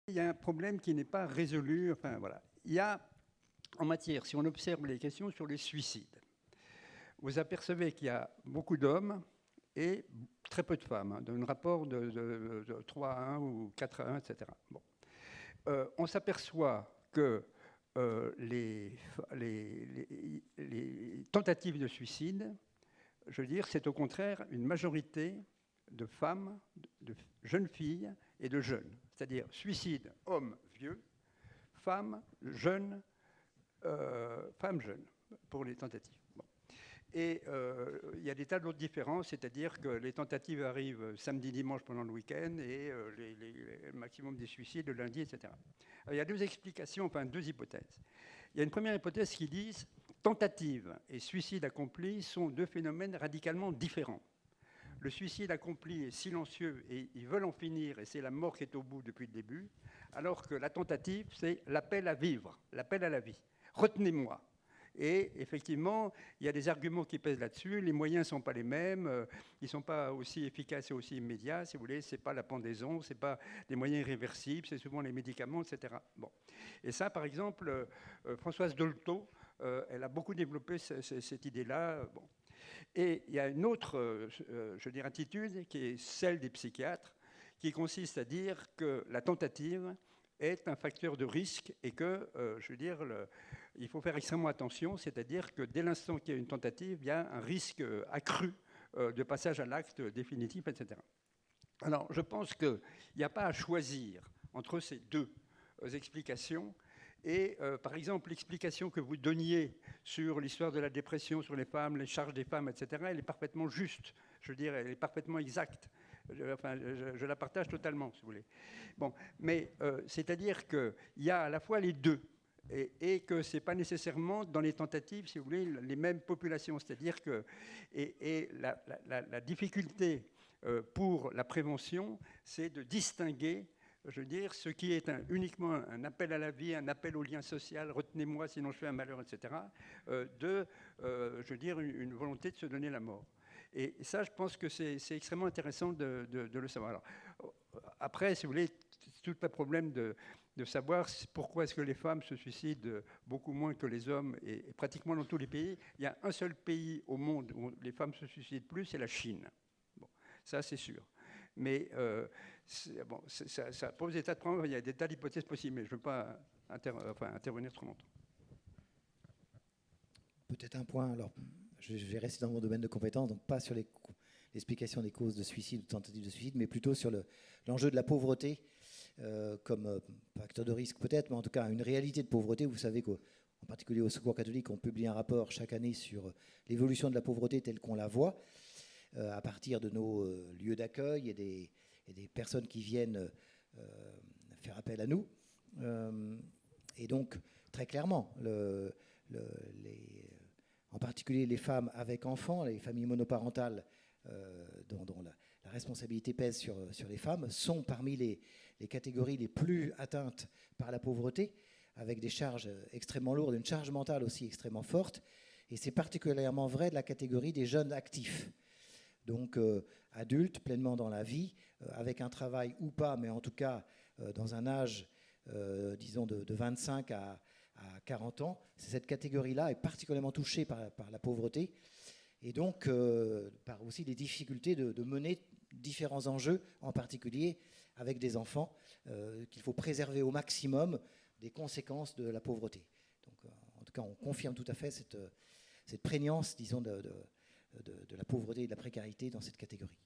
il y a un problème qui n'est pas résolu. Enfin, voilà. Il y a, en matière, si on observe les questions sur les suicides, vous apercevez qu'il y a beaucoup d'hommes et très peu de femmes, dans un rapport de 3 à 1 ou 4 à 1, etc. Bon. On s'aperçoit que les tentatives de suicide, je veux dire, c'est au contraire une majorité de femmes, de jeunes filles et de jeunes. C'est-à-dire suicide, hommes vieux, femmes jeunes, pour les tentatives. Bon. Et il y a des tas d'autres différences, c'est-à-dire que les tentatives arrivent samedi, dimanche pendant le week-end et le maximum des suicides le lundi, etc. Alors, il y a deux explications, enfin deux hypothèses. Il y a une première hypothèse qui dit tentative et suicide accompli sont deux phénomènes radicalement différents. Le suicide accompli est silencieux et ils veulent en finir et c'est la mort qui est au bout depuis le début, alors que la tentative, c'est l'appel à vivre, l'appel à la vie. Retenez-moi. Et effectivement, il y a des arguments qui pèsent là-dessus. Les moyens ne sont pas les mêmes. Ils ne sont pas aussi efficaces et aussi immédiats. Si vous voulez, ce n'est pas la pendaison, ce n'est pas des moyens irréversibles, c'est souvent les médicaments, etc. Bon. Et ça, par exemple, Françoise Dolto, elle a beaucoup développé cette idée-là. Bon. Et il y a une autre, je dirais, attitude qui est celle des psychiatres, qui consiste à dire que la tentative est un facteur de risque et que, je veux dire, il faut faire extrêmement attention, c'est-à-dire que dès l'instant qu'il y a une tentative, il y a un risque accru de passage à l'acte définitif, etc. Alors, je pense qu'il n'y a pas à choisir entre ces deux explications. Et par exemple, l'explication que vous donniez sur l'histoire de la dépression, sur les femmes, les charges des femmes, etc., elle est parfaitement juste. Je veux dire, elle est parfaitement exacte. Je la partage totalement, si vous voulez. Bon, mais c'est-à-dire qu'il y a à la fois les deux. Et que ce n'est pas nécessairement dans les tentatives, si vous voulez, les mêmes populations. C'est-à-dire que la difficulté pour la prévention, c'est de distinguer, je veux dire, ce qui est uniquement un appel à la vie, un appel au lien social, retenez-moi sinon je fais un malheur, etc., je veux dire, une volonté de se donner la mort. Et ça, je pense que c'est extrêmement intéressant de le savoir. Alors, après, si vous voulez, tout le problème de savoir pourquoi est-ce que les femmes se suicident beaucoup moins que les hommes, et pratiquement dans tous les pays. Il y a un seul pays au monde où les femmes se suicident plus, c'est la Chine. Bon, ça, c'est sûr. Mais bon, ça pose des tas de problèmes, il y a des tas d'hypothèses possibles, mais je ne veux pas intervenir trop longtemps. Peut-être un point, alors je vais rester dans mon domaine de compétence, donc pas sur l'explication des causes de suicide ou de tentative de suicide, mais plutôt sur l'enjeu de la pauvreté comme facteur de risque peut-être, mais en tout cas une réalité de pauvreté. Vous savez qu'en particulier au Secours catholique, on publie un rapport chaque année sur l'évolution de la pauvreté telle qu'on la voit, à partir de nos lieux d'accueil et des personnes qui viennent faire appel à nous. Et donc, très clairement, en particulier les femmes avec enfants, les familles monoparentales dont la responsabilité pèse sur les femmes, sont parmi les catégories les plus atteintes par la pauvreté, avec des charges extrêmement lourdes, une charge mentale aussi extrêmement forte. Et c'est particulièrement vrai de la catégorie des jeunes actifs. Donc adultes, pleinement dans la vie, avec un travail ou pas, mais en tout cas dans un âge, disons, de 25 à 40 ans. Cette catégorie-là est particulièrement touchée par la pauvreté et donc par aussi les difficultés de mener différents enjeux, en particulier avec des enfants, qu'il faut préserver au maximum des conséquences de la pauvreté. Donc en tout cas, on confirme tout à fait cette prégnance, disons, de la pauvreté et de la précarité dans cette catégorie.